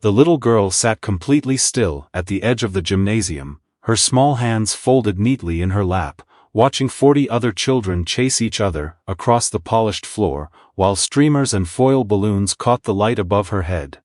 The little girl sat completely still at the edge of the gymnasium, her small hands folded neatly in her lap, watching 40 other children chase each other across the polished floor, while streamers and foil balloons caught the light above her head.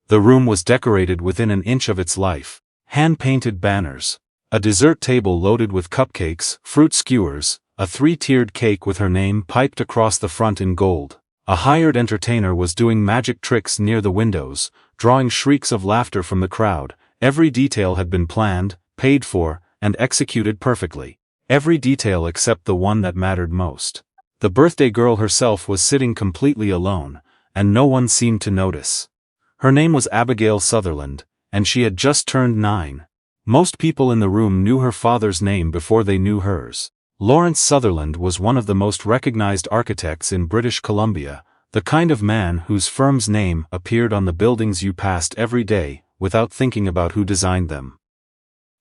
The room was decorated within an inch of its life. Hand-painted banners, a dessert table loaded with cupcakes, fruit skewers, a 3-tiered cake with her name piped across the front in gold. A hired entertainer was doing magic tricks near the windows, drawing shrieks of laughter from the crowd. Every detail had been planned, paid for, and executed perfectly. Every detail except the one that mattered most. The birthday girl herself was sitting completely alone, and no one seemed to notice. Her name was Abigail Sutherland, and she had just turned 9. Most people in the room knew her father's name before they knew hers. Lawrence Sutherland was one of the most recognized architects in British Columbia, the kind of man whose firm's name appeared on the buildings you passed every day, without thinking about who designed them.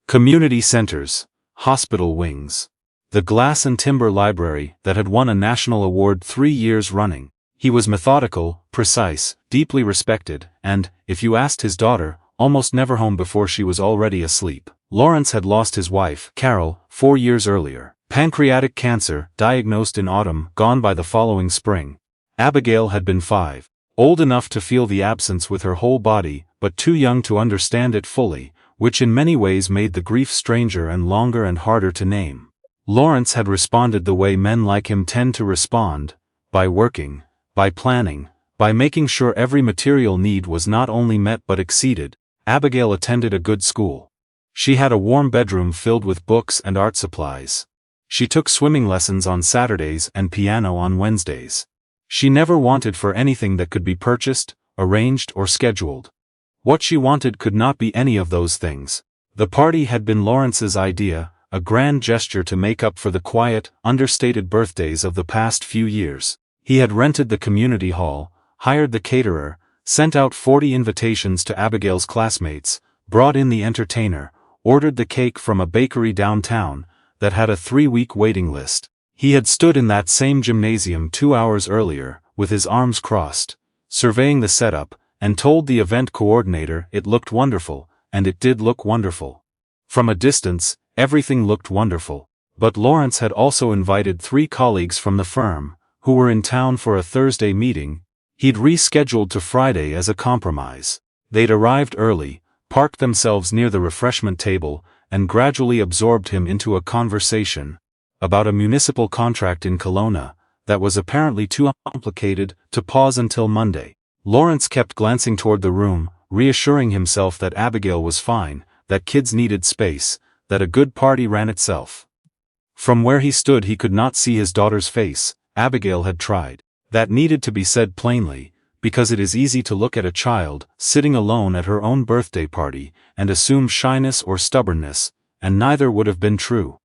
Community centers, hospital wings, the glass and timber library that had won a national award 3 years running. He was methodical, precise, deeply respected, and, if you asked his daughter, almost never home before she was already asleep. Lawrence had lost his wife, Carol, 4 years earlier. Pancreatic cancer, diagnosed in autumn, gone by the following spring. Abigail had been 5. Old enough to feel the absence with her whole body, but too young to understand it fully, which in many ways made the grief stranger and longer and harder to name. Lawrence had responded the way men like him tend to respond, by working, by planning, by making sure every material need was not only met but exceeded. Abigail attended a good school. She had a warm bedroom filled with books and art supplies. She took swimming lessons on Saturdays and piano on Wednesdays. She never wanted for anything that could be purchased, arranged or scheduled. What she wanted could not be any of those things. The party had been Lawrence's idea, a grand gesture to make up for the quiet, understated birthdays of the past few years. He had rented the community hall, hired the caterer, sent out 40 invitations to Abigail's classmates, brought in the entertainer, ordered the cake from a bakery downtown that had a 3-week waiting list. He had stood in that same gymnasium 2 hours earlier, with his arms crossed, surveying the setup, and told the event coordinator it looked wonderful, and it did look wonderful. From a distance, everything looked wonderful. But Lawrence had also invited 3 colleagues from the firm, who were in town for a Thursday meeting. He'd rescheduled to Friday as a compromise. They'd arrived early, parked themselves near the refreshment table, and gradually absorbed him into a conversation about a municipal contract in Kelowna that was apparently too complicated to pause until Monday. Lawrence kept glancing toward the room, reassuring himself that Abigail was fine, that kids needed space, that a good party ran itself. From where he stood he could not see his daughter's face. Abigail had tried. That needed to be said plainly, because it is easy to look at a child, sitting alone at her own birthday party, and assume shyness or stubbornness, and neither would have been true.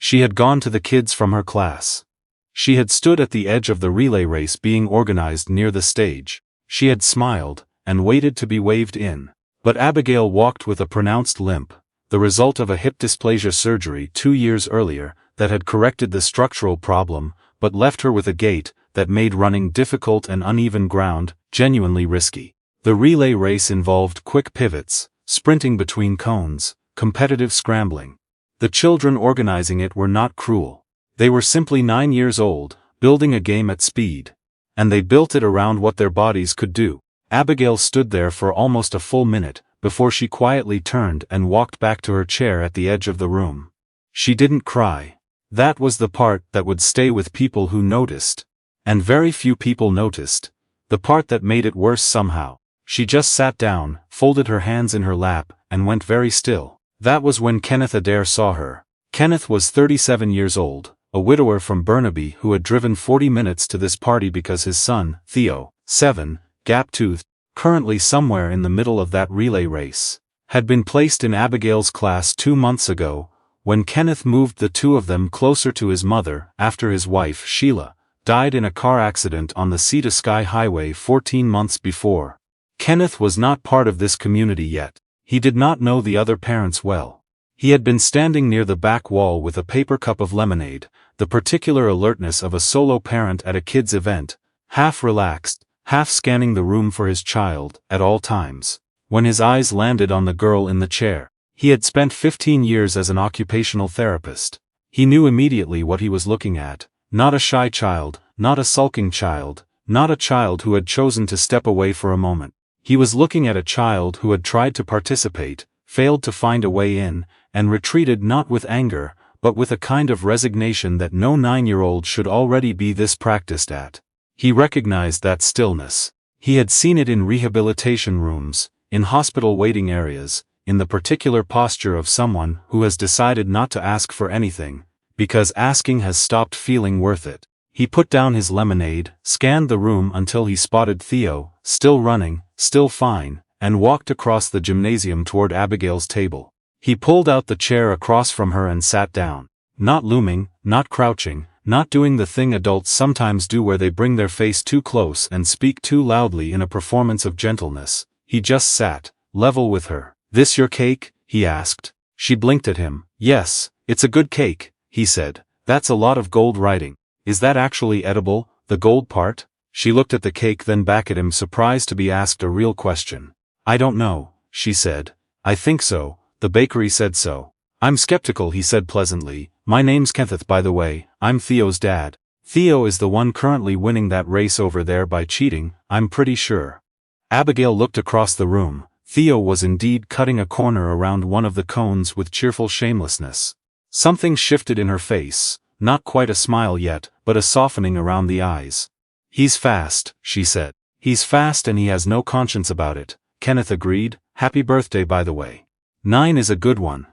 She had gone to the kids from her class. She had stood at the edge of the relay race being organized near the stage. She had smiled, and waited to be waved in. But Abigail walked with a pronounced limp, the result of a hip dysplasia surgery 2 years earlier that had corrected the structural problem, but left her with a gait that made running difficult and uneven ground, genuinely risky. The relay race involved quick pivots, sprinting between cones, competitive scrambling. The children organizing it were not cruel. They were simply 9 years old, building a game at speed. And they built it around what their bodies could do. Abigail stood there for almost a full minute, before she quietly turned and walked back to her chair at the edge of the room. She didn't cry. That was the part that would stay with people who noticed. And very few people noticed. The part that made it worse somehow. She just sat down, folded her hands in her lap, and went very still. That was when Kenneth Adair saw her. Kenneth was 37 years old, a widower from Burnaby who had driven 40 minutes to this party because his son, Theo, 7, gap-toothed, currently somewhere in the middle of that relay race, had been placed in Abigail's class 2 months ago, when Kenneth moved the two of them closer to his mother after his wife, Sheila, died in a car accident on the Sea to Sky Highway 14 months before. Kenneth was not part of this community yet. He did not know the other parents well. He had been standing near the back wall with a paper cup of lemonade, the particular alertness of a solo parent at a kid's event, half relaxed, half scanning the room for his child, at all times. When his eyes landed on the girl in the chair, he had spent 15 years as an occupational therapist. He knew immediately what he was looking at, not a shy child, not a sulking child, not a child who had chosen to step away for a moment. He was looking at a child who had tried to participate, failed to find a way in, and retreated not with anger, but with a kind of resignation that no 9-year-old should already be this practiced at. He recognized that stillness. He had seen it in rehabilitation rooms, in hospital waiting areas, in the particular posture of someone who has decided not to ask for anything, because asking has stopped feeling worth it. He put down his lemonade, scanned the room until he spotted Theo, still running, still fine, and walked across the gymnasium toward Abigail's table. He pulled out the chair across from her and sat down. Not looming, not crouching, not doing the thing adults sometimes do where they bring their face too close and speak too loudly in a performance of gentleness. He just sat, level with her. "This your cake?" he asked. She blinked at him. "Yes, it's a good cake," he said. "That's a lot of gold writing. Is that actually edible, the gold part?" She looked at the cake then back at him, surprised to be asked a real question. "I don't know," she said. "I think so. The bakery said so." "I'm skeptical," he said pleasantly. "My name's Kenneth, by the way. I'm Theo's dad. Theo is the one currently winning that race over there by cheating, I'm pretty sure." Abigail looked across the room. Theo was indeed cutting a corner around one of the cones with cheerful shamelessness. Something shifted in her face, not quite a smile yet, but a softening around the eyes. "He's fast," she said. "He's fast and he has no conscience about it," Kenneth agreed. "Happy birthday, by the way. 9 is a good one."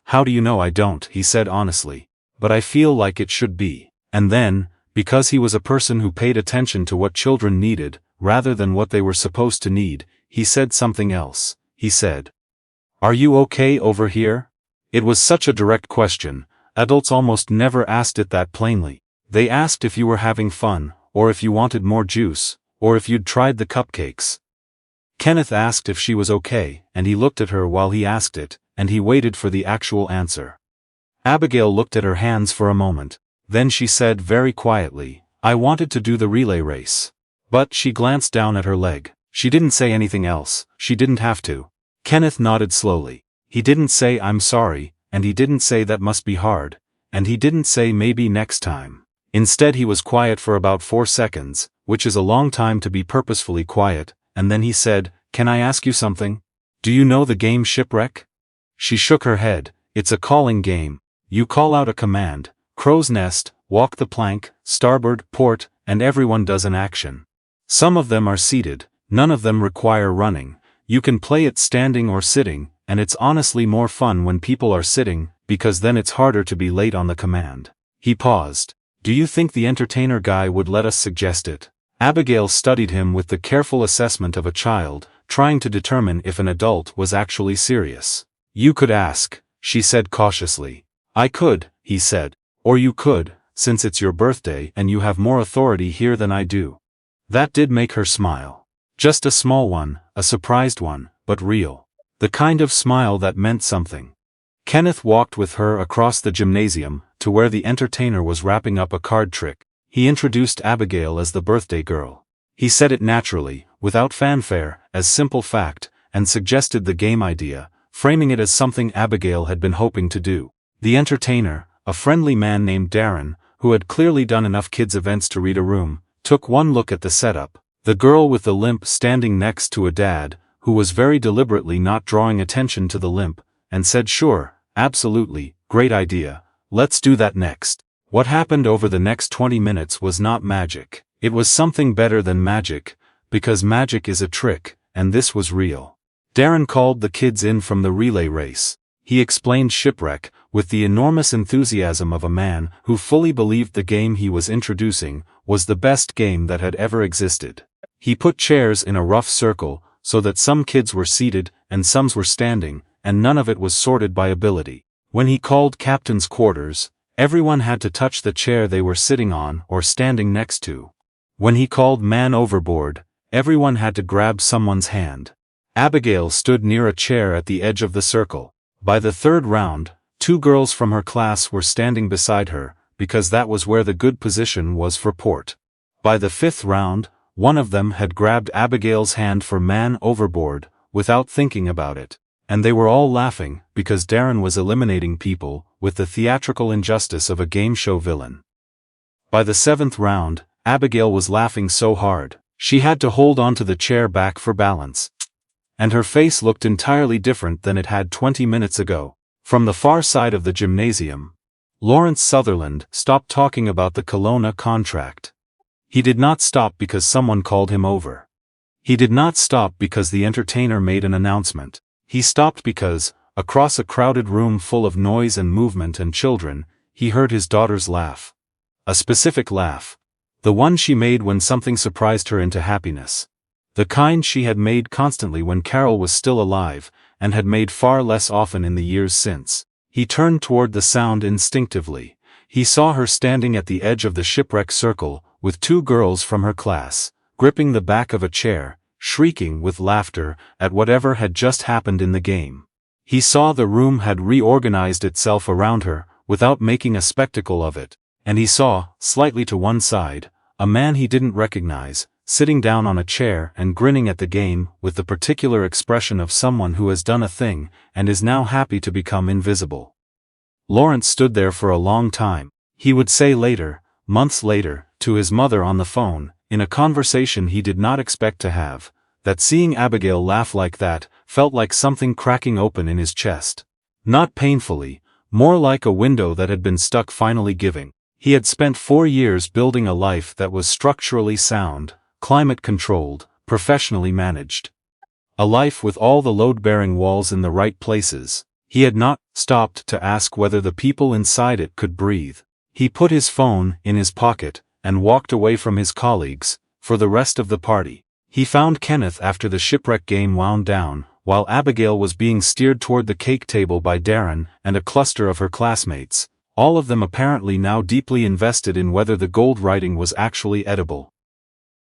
"How do you know I don't?" he said honestly. "But I feel like it should be." And then, because he was a person who paid attention to what children needed, rather than what they were supposed to need, he said something else. He said, "Are you okay over here?" It was such a direct question. Adults almost never asked it that plainly. They asked if you were having fun, or if you wanted more juice, or if you'd tried the cupcakes. Kenneth asked if she was okay, and he looked at her while he asked it, and he waited for the actual answer. Abigail looked at her hands for a moment. Then she said very quietly, "I wanted to do the relay race." But she glanced down at her leg. She didn't say anything else. She didn't have to. Kenneth nodded slowly. He didn't say "I'm sorry," and he didn't say "that must be hard," and he didn't say "maybe next time." Instead he was quiet for about 4 seconds, which is a long time to be purposefully quiet, and then he said, "Can I ask you something? Do you know the game Shipwreck?" She shook her head. "It's a calling game. You call out a command, crow's nest, walk the plank, starboard, port, and everyone does an action. Some of them are seated, none of them require running. You can play it standing or sitting, and it's honestly more fun when people are sitting, because then it's harder to be late on the command." He paused. "Do you think the entertainer guy would let us suggest it?" Abigail studied him with the careful assessment of a child, trying to determine if an adult was actually serious. "You could ask," she said cautiously. "I could," he said. "Or you could, since it's your birthday and you have more authority here than I do." That did make her smile. Just a small one, a surprised one, but real. The kind of smile that meant something. Kenneth walked with her across the gymnasium, to where the entertainer was wrapping up a card trick. He introduced Abigail as the birthday girl. He said it naturally, without fanfare, as simple fact, and suggested the game idea, framing it as something Abigail had been hoping to do. The entertainer, a friendly man named Darren, who had clearly done enough kids' events to read a room, took one look at the setup. The girl with the limp standing next to a dad, who was very deliberately not drawing attention to the limp, and said sure, absolutely, great idea, let's do that next. What happened over the next 20 minutes was not magic. It was something better than magic, because magic is a trick, and this was real. Darren called the kids in from the relay race. He explained Shipwreck, with the enormous enthusiasm of a man who fully believed the game he was introducing was the best game that had ever existed. He put chairs in a rough circle, so that some kids were seated and some were standing, and none of it was sorted by ability. When he called captain's quarters, everyone had to touch the chair they were sitting on or standing next to. When he called man overboard, everyone had to grab someone's hand. Abigail stood near a chair at the edge of the circle. By the third round, 2 girls from her class were standing beside her, because that was where the good position was for port. By the 5th round, one of them had grabbed Abigail's hand for man overboard, without thinking about it. And they were all laughing, because Darren was eliminating people, with the theatrical injustice of a game show villain. By the 7th round, Abigail was laughing so hard, she had to hold onto the chair back for balance. And her face looked entirely different than it had 20 minutes ago. From the far side of the gymnasium, Lawrence Sutherland stopped talking about the Kelowna contract. He did not stop because someone called him over. He did not stop because the entertainer made an announcement. He stopped because, across a crowded room full of noise and movement and children, he heard his daughter's laugh. A specific laugh. The one she made when something surprised her into happiness. The kind she had made constantly when Carol was still alive, and had made far less often in the years since. He turned toward the sound instinctively. He saw her standing at the edge of the shipwreck circle, with 2 girls from her class, gripping the back of a chair, shrieking with laughter at whatever had just happened in the game. He saw the room had reorganized itself around her, without making a spectacle of it, and he saw, slightly to one side, a man he didn't recognize, sitting down on a chair and grinning at the game with the particular expression of someone who has done a thing and is now happy to become invisible. Lawrence stood there for a long time. He would say later, months later, to his mother on the phone, in a conversation he did not expect to have, that seeing Abigail laugh like that felt like something cracking open in his chest. Not painfully, more like a window that had been stuck finally giving. He had spent 4 years building a life that was structurally sound, climate-controlled, professionally managed. A life with all the load-bearing walls in the right places. He had not stopped to ask whether the people inside it could breathe. He put his phone in his pocket and walked away from his colleagues for the rest of the party. He found Kenneth after the shipwreck game wound down, while Abigail was being steered toward the cake table by Darren and a cluster of her classmates, all of them apparently now deeply invested in whether the gold writing was actually edible.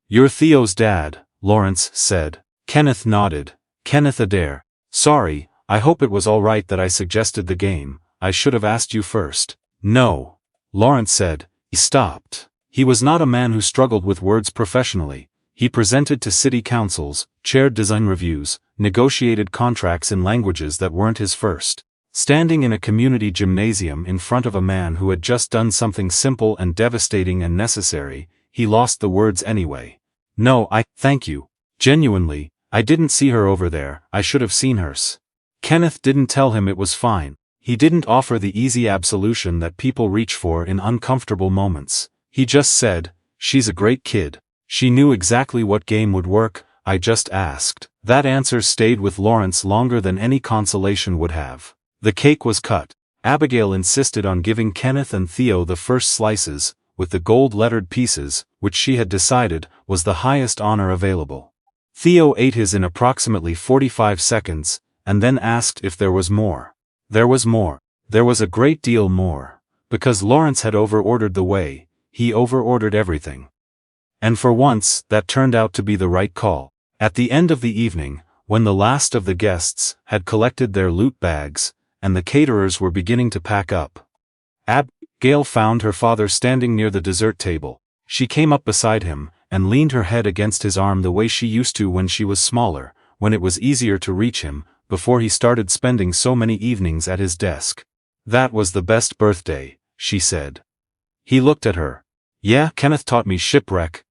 "You're Theo's dad," Lawrence said. Kenneth nodded. Kenneth Adair. "Sorry, I hope it was all right that I suggested the game. I should have asked you first." "No," Lawrence said. He stopped. He was not a man who struggled with words professionally. He presented to city councils, chaired design reviews, negotiated contracts in languages that weren't his first. Standing in a community gymnasium in front of a man who had just done something simple and devastating and necessary, he lost the words anyway. "No, thank you. Genuinely, I didn't see her over there, I should have seen hers." Kenneth didn't tell him it was fine. He didn't offer the easy absolution that people reach for in uncomfortable moments. He just said, "She's a great kid. She knew exactly what game would work, I just asked." That answer stayed with Lawrence longer than any consolation would have. The cake was cut. Abigail insisted on giving Kenneth and Theo the first slices, with the gold-lettered pieces, which she had decided was the highest honor available. Theo ate his in approximately 45 seconds, and then asked if there was more. There was more. There was a great deal more. Because Lawrence had over-ordered the way, he over-ordered everything. And for once, that turned out to be the right call. At the end of the evening, when the last of the guests had collected their loot bags, and the caterers were beginning to pack up, Abigail found her father standing near the dessert table. She came up beside him, and leaned her head against his arm the way she used to when she was smaller, when it was easier to reach him, before he started spending so many evenings at his desk. "That was the best birthday," she said. He looked at her. "Yeah, Kenneth taught me shipwreck."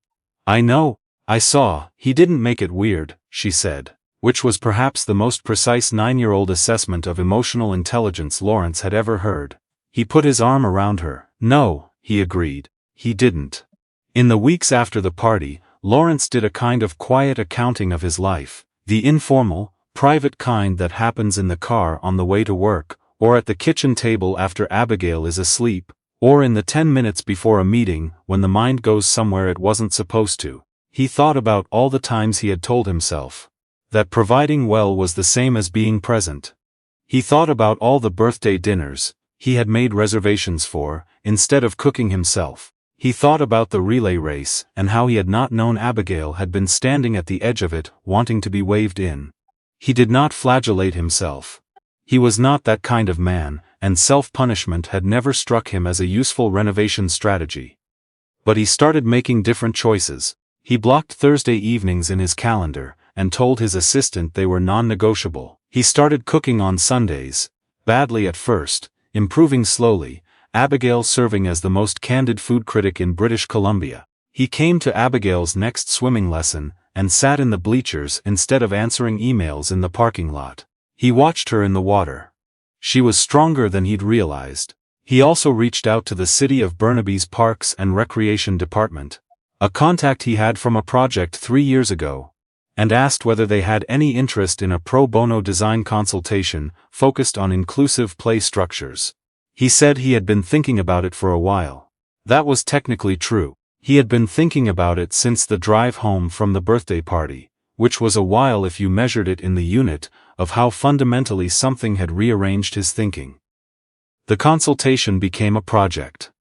"I know. I saw. He didn't make it weird," she said, which was perhaps the most precise 9-year-old assessment of emotional intelligence Lawrence had ever heard. He put his arm around her. "No," he agreed. He didn't. In the weeks after the party, Lawrence did a kind of quiet accounting of his life, the informal, private kind that happens in the car on the way to work, or at the kitchen table after Abigail is asleep, or in the 10 minutes before a meeting when the mind goes somewhere it wasn't supposed to. He thought about all the times he had told himself that providing well was the same as being present. He thought about all the birthday dinners he had made reservations for, instead of cooking himself. He thought about the relay race and how he had not known Abigail had been standing at the edge of it, wanting to be waved in. He did not flagellate himself. He was not that kind of man, and self-punishment had never struck him as a useful renovation strategy. But he started making different choices. He blocked Thursday evenings in his calendar, and told his assistant they were non-negotiable. He started cooking on Sundays, badly at first, improving slowly, Abigail serving as the most candid food critic in British Columbia. He came to Abigail's next swimming lesson, and sat in the bleachers instead of answering emails in the parking lot. He watched her in the water. She was stronger than he'd realized. He also reached out to the City of Burnaby's Parks and Recreation Department, a contact he had from a project 3 years ago, and asked whether they had any interest in a pro bono design consultation focused on inclusive play structures. He said he had been thinking about it for a while. That was technically true. He had been thinking about it since the drive home from the birthday party, which was a while if you measured it in the unit of how fundamentally something had rearranged his thinking. The consultation became a project.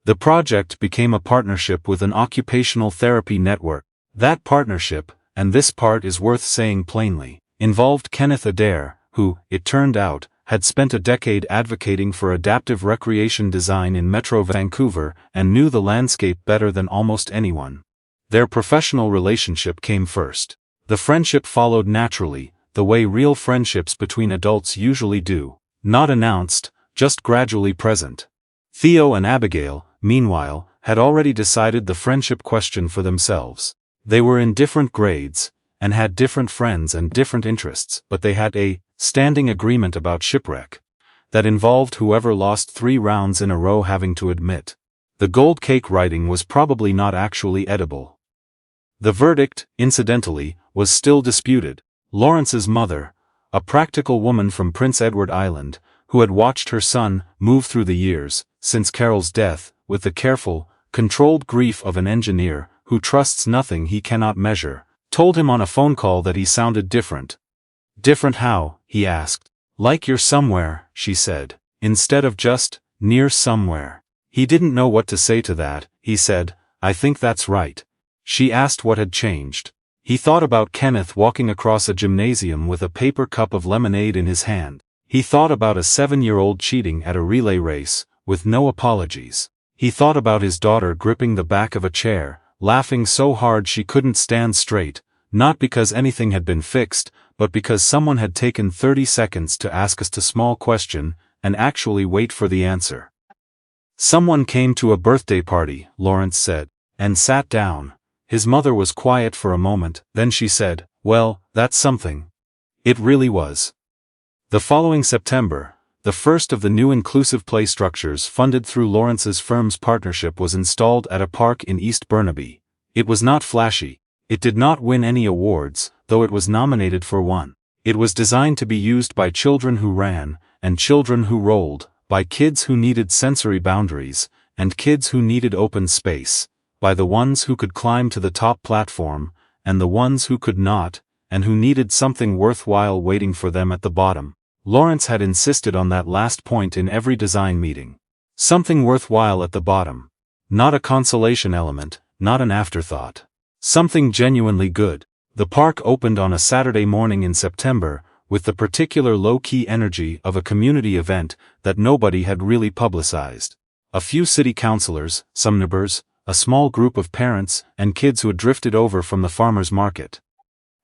The project became a partnership with an occupational therapy network. That partnership, and this part is worth saying plainly, involved Kenneth Adair, who, it turned out, had spent a decade advocating for adaptive recreation design in Metro Vancouver and knew the landscape better than almost anyone. Their professional relationship came first. The friendship followed naturally, the way real friendships between adults usually do, not announced, just gradually present. Theo and Abigail, meanwhile, had already decided the friendship question for themselves. They were in different grades, and had different friends and different interests, but they had a standing agreement about shipwreck that involved whoever lost 3 rounds in a row having to admit the gold cake writing was probably not actually edible. The verdict, incidentally, was still disputed. Lawrence's mother, a practical woman from Prince Edward Island, who had watched her son move through the years, since Carol's death, with the careful, controlled grief of an engineer who trusts nothing he cannot measure, told him on a phone call that he sounded different. Different how? He asked. Like you're somewhere, she said, instead of just, near somewhere. He didn't know what to say to that. He said, I think that's right. She asked what had changed. He thought about Kenneth walking across a gymnasium with a paper cup of lemonade in his hand. He thought about a 7-year-old cheating at a relay race, with no apologies. He thought about his daughter gripping the back of a chair, laughing so hard she couldn't stand straight, not because anything had been fixed, but because someone had taken 30 seconds to ask us a small question, and actually wait for the answer. Someone came to a birthday party, Lawrence said, and sat down. His mother was quiet for a moment, then she said, well, that's something. It really was. The following September, the first of the new inclusive play structures funded through Lawrence's firm's partnership was installed at a park in East Burnaby. It was not flashy. It did not win any awards, though it was nominated for one. It was designed to be used by children who ran, and children who rolled, by kids who needed sensory boundaries, and kids who needed open space, by the ones who could climb to the top platform, and the ones who could not, and who needed something worthwhile waiting for them at the bottom. Lawrence had insisted on that last point in every design meeting. Something worthwhile at the bottom. Not a consolation element, not an afterthought. Something genuinely good. The park opened on a Saturday morning in September, with the particular low-key energy of a community event that nobody had really publicized. A few city councilors, some neighbors, a small group of parents and kids who had drifted over from the farmer's market.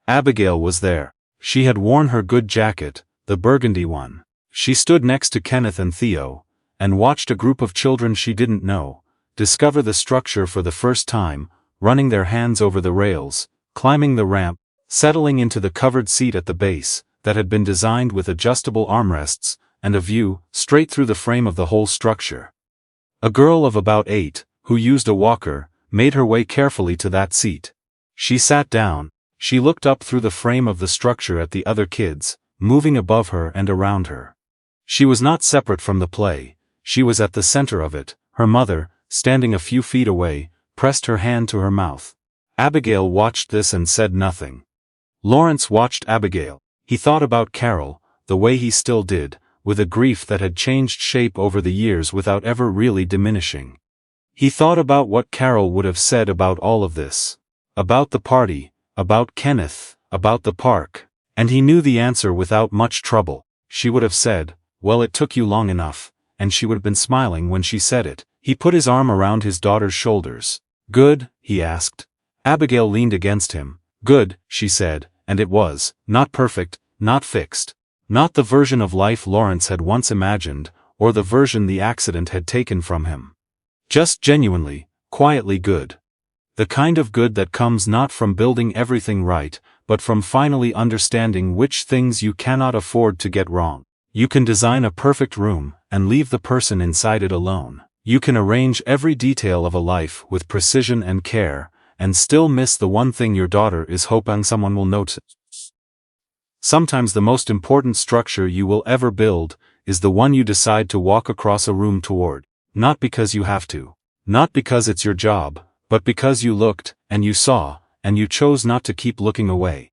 Abigail was there. She had worn her good jacket, the burgundy one. She stood next to Kenneth and Theo, and watched a group of children she didn't know discover the structure for the first time, running their hands over the rails, climbing the ramp, settling into the covered seat at the base, that had been designed with adjustable armrests, and a view, straight through the frame of the whole structure. A girl of about 8, who used a walker, made her way carefully to that seat. She sat down. She looked up through the frame of the structure at the other kids, moving above her and around her. She was not separate from the play. She was at the center of it. Her mother, standing a few feet away, pressed her hand to her mouth. Abigail watched this and said nothing. Lawrence watched Abigail. He thought about Carol, the way he still did, with a grief that had changed shape over the years without ever really diminishing. He thought about what Carol would have said about all of this. About the party, about Kenneth, about the park. And he knew the answer without much trouble. She would have said, well, it took you long enough, and she would have been smiling when she said it. He put his arm around his daughter's shoulders. Good? He asked. Abigail leaned against him. Good, she said, and it was, not perfect, not fixed. Not the version of life Lawrence had once imagined, or the version the accident had taken from him. Just genuinely, quietly good. The kind of good that comes not from building everything right, but from finally understanding which things you cannot afford to get wrong. You can design a perfect room, and leave the person inside it alone. You can arrange every detail of a life with precision and care, and still miss the one thing your daughter is hoping someone will notice. Sometimes the most important structure you will ever build is the one you decide to walk across a room toward. Not because you have to. Not because it's your job, but because you looked, and you saw, and you chose not to keep looking away.